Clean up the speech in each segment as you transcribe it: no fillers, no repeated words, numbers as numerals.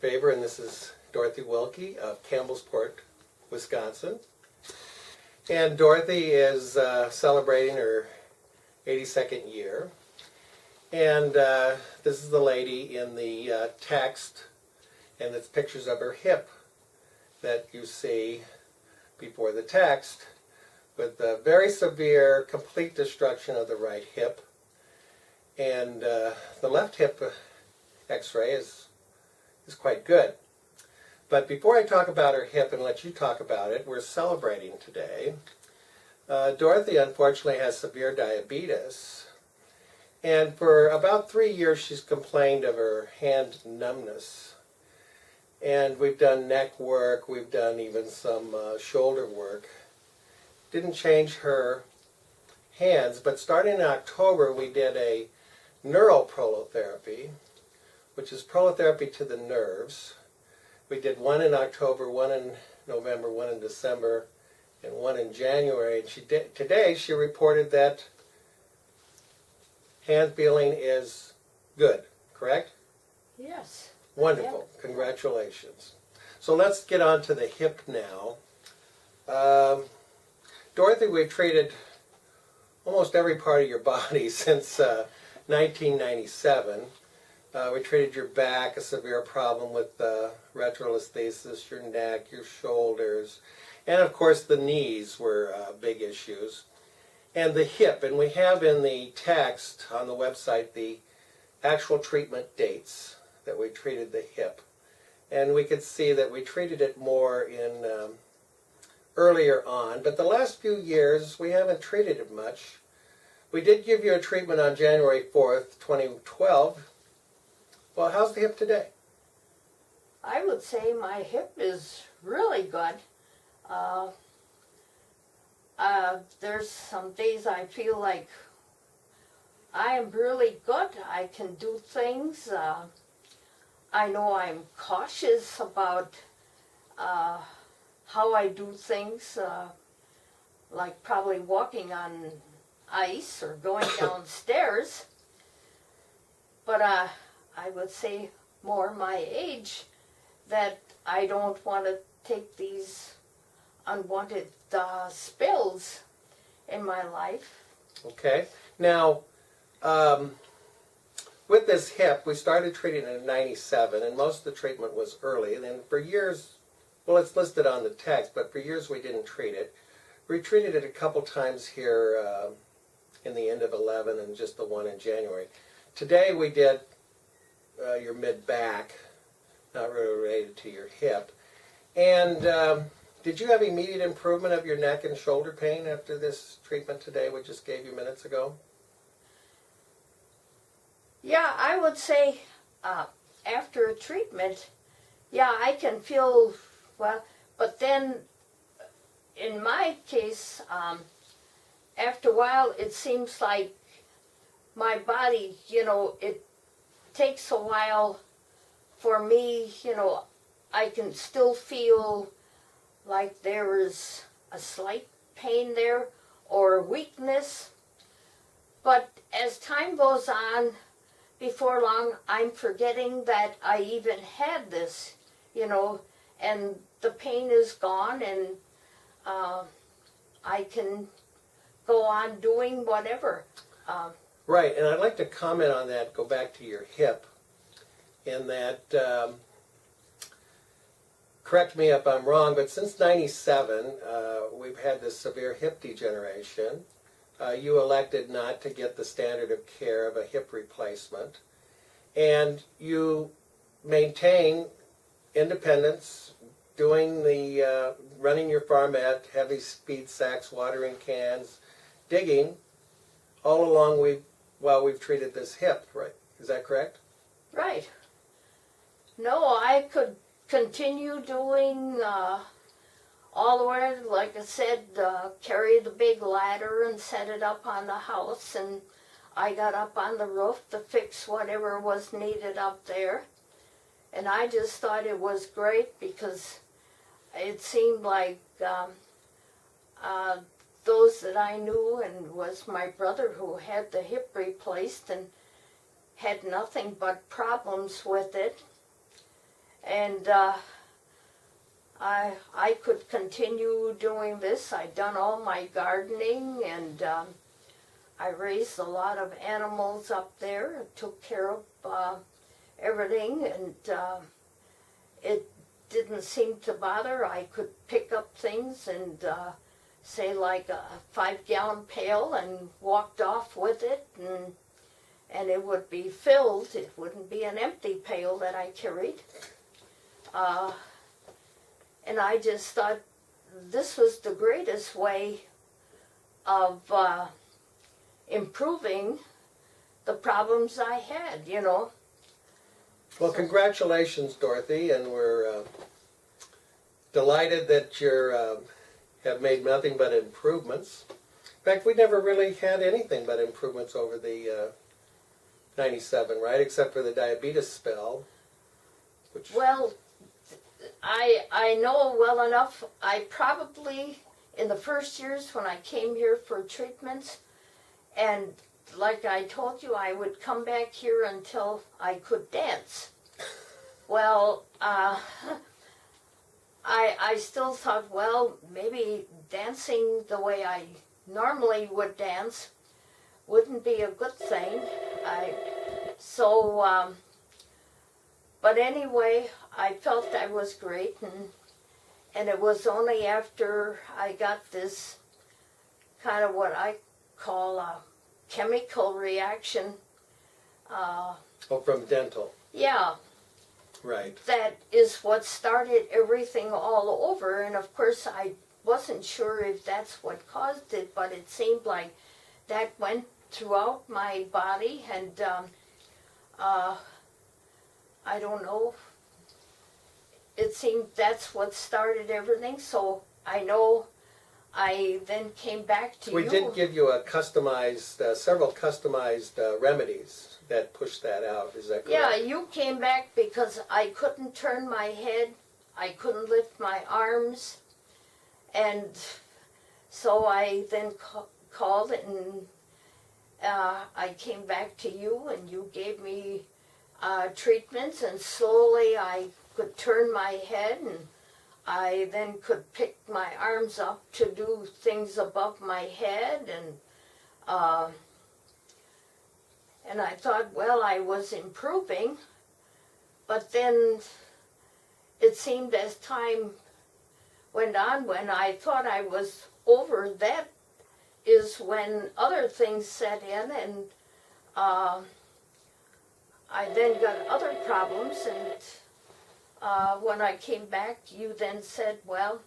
Faber, and this is Dorothy Wilkie of Campbellsport, Wisconsin. And Dorothy is celebrating her 82nd year. And this is the lady in the text, and it's pictures of her hip that you see before the text, with the very severe, complete destruction of the right hip. And the left hip x-ray is quite good. But before I talk about her hip and let you talk about it, we're celebrating today. Dorothy unfortunately has severe diabetes, and for about 3 years she's complained of her hand numbness. And we've done neck work, we've done even some shoulder work. Didn't change her hands, but starting in October we did a neural prolotherapy, which is prolotherapy to the nerves. We did one in October, one in November, one in December, and one in January. And today she reported that hand feeling is good, correct? Yes. Wonderful. Yep. Congratulations. So let's get on to the hip now. Dorothy, we've treated almost every part of your body since 1997. We treated your back, a severe problem with retrolisthesis, your neck, your shoulders, and of course the knees were big issues. And the hip, and we have in the text on the website the actual treatment dates that we treated the hip. And we could see that we treated it more in earlier on, but the last few years we haven't treated it much. We did give you a treatment on January 4th, 2012. Well, how's the hip today? I would say my hip is really good. There's some days I feel like I am really good. I can do things. I know I'm cautious about how I do things, like probably walking on ice or going downstairs. But I would say more my age, that I don't want to take these unwanted spills in my life. Okay. Now, with this hip, we started treating it in 97, and most of the treatment was early. And then for years, well, it's listed on the text, but for years we didn't treat it. We treated it a couple times here in the end of 11 and just the one in January. Today we did your mid-back, not really related to your hip. And did you have immediate improvement of your neck and shoulder pain after this treatment today we just gave you minutes ago? Yeah, I would say after a treatment, yeah, I can feel well, but then in my case, after a while it seems like my body, it takes a while for me, I can still feel like there is a slight pain there or weakness. But as time goes on, before long, I'm forgetting that I even had this, and the pain is gone, and I can go on doing whatever. Right, and I'd like to comment on that, go back to your hip, in that, correct me if I'm wrong, but since 97, we've had this severe hip degeneration. You elected not to get the standard of care of a hip replacement, and you maintain independence, doing the running your farmette, heavy speed sacks, watering cans, digging, all along while we've treated this hip, right? Is that correct? Right. No, I could continue doing all the way, like I said, carry the big ladder and set it up on the house, and I got up on the roof to fix whatever was needed up there. And I just thought it was great because it seemed like those that I knew, and was my brother who had the hip replaced and had nothing but problems with it. and I could continue doing this. I'd done all my gardening, and I raised a lot of animals up there, took care of everything, and it didn't seem to bother. I could pick up things and say like a 5-gallon pail and walked off with it, and it would be filled. It wouldn't be an empty pail that I carried. And I just thought this was the greatest way of improving the problems I had, you know. Well, congratulations, Dorothy, and we're delighted that you have made nothing but improvements. In fact, we never really had anything but improvements over the 97, right? Except for the diabetes spell. Which... Well, I know well enough. I probably, in the first years when I came here for treatments, and like I told you, I would come back here until I could dance. Well, I still thought, well, maybe dancing the way I normally would dance wouldn't be a good thing. But anyway, I felt I was great, and it was only after I got this kind of what I call a chemical reaction. Oh, from dental. Yeah. Right. That is what started everything all over, and of course I wasn't sure if that's what caused it, but it seemed like that went throughout my body, and I don't know, it seemed that's what started everything, so I know I then came back to you. We did give you a customized, several customized remedies that pushed that out, is that correct? Yeah, you came back because I couldn't turn my head, I couldn't lift my arms, and so I then called and I came back to you, and you gave me treatments, and slowly I could turn my head, and I then could pick my arms up to do things above my head, and I thought, well, I was improving, but then it seemed as time went on, when I thought I was over, that is when other things set in, and I then got other problems, and when I came back, you then said, well,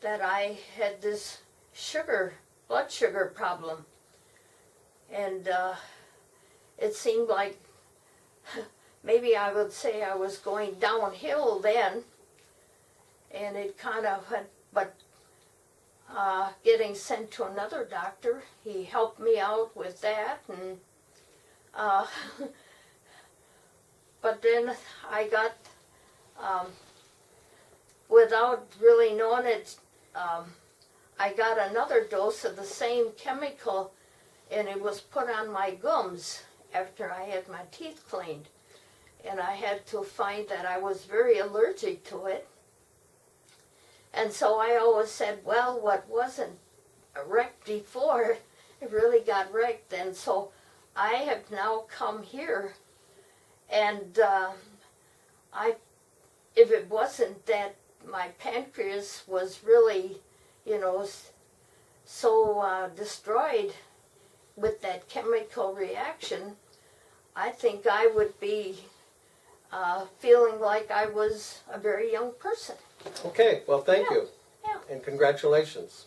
that I had this blood sugar problem, and it seemed like maybe I would say I was going downhill then, and it kind of had, but getting sent to another doctor, he helped me out with that, and but then I got, without really knowing it, I got another dose of the same chemical, and it was put on my gums after I had my teeth cleaned. And I had to find that I was very allergic to it. And so I always said, well, what wasn't wrecked before, it really got wrecked. And so I have now come here, and if it wasn't that my pancreas was really, so destroyed with that chemical reaction, I think I would be feeling like I was a very young person. Okay, well, thank you. Yeah. And congratulations.